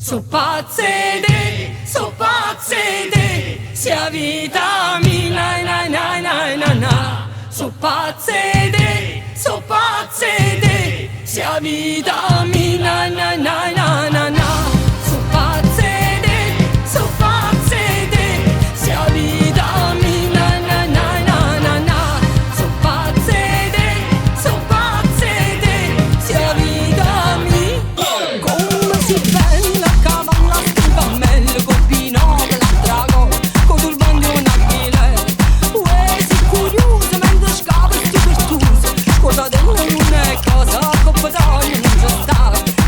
So pazze te, sia vita mia, na na na na na. So pazze te, sia vita mia, na na na na na na. So pazze te, sia vita mia, na na na na na na. So pazze te, sia vita mia. Come si bella cavalla stiva meglio con binocolo la drago con turbante e una ghile. Uè si curiosa mentre scava sti pertusi. Scuosa della luna e cosa coppa d'olio non c'è sta.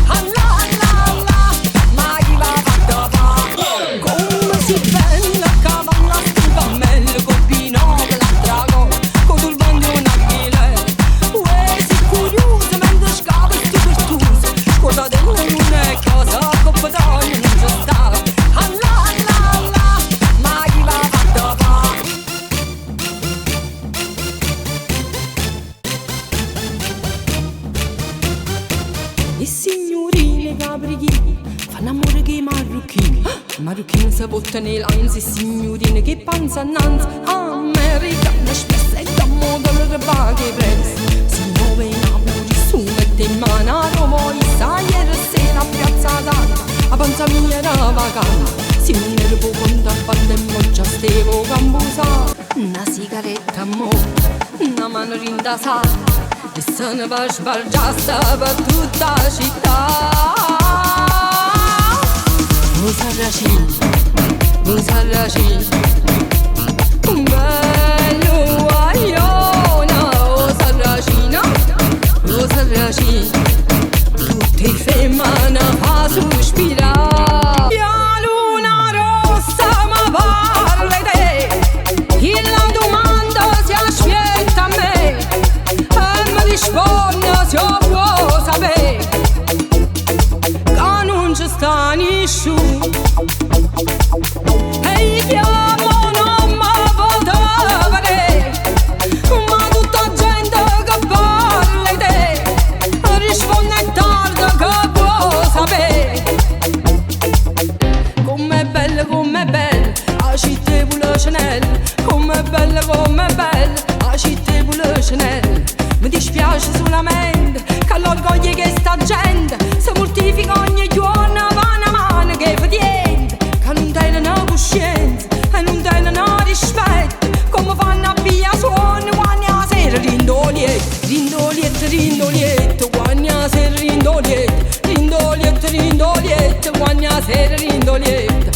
Allah Allah Allah, ma chi va fatta fa? Come si bella cavalla stiva meglio con binocolo la drago con turbante e una ghile. Uè si curiosa mentre scava sti pertusi. Scuosa della luna e cosa coppa d'olio non c'è sta. Allah Allah Allah, ma chi va fatta fa? E signorine caprichini fanno amore che i marocchini. I marocchini si buttano nei lines. E signorine che panza annanzi. Americane spesse modo le paghe i prezzi. Si muove in Napoli su mette in mano a Roma. E sa ieri sera a Piazza Santa a panza mia era vacante. Si ne può contare quando è già stevo cambusa. Una sigaretta mo, una mano rindasata. E se ne va sbalgiassa per tutta la città. Musarracin, bello guagliona. Musarracin, tutte femmine fa sospirare. La luna rossa ma parla di te, e la domanda si aspetta a me. Risponde se vuoi sapere che non ci sta nessuno. E chiamo non mi poteva vedere, ma tutta gente che parla di te risponde tardi che vuoi sapere. Com'è bella la città pure Chanel. Com'è bella la città pure Chanel. Mi dispiace solamente che l'orgoglio che sta gente si mortifica ogni giorno per una mano che fa niente, che non tengono coscienza e non tengono rispetto, come fanno a via suono quando la sera rindolietto, quando la sera rindolietto, quando la sera rindolietto.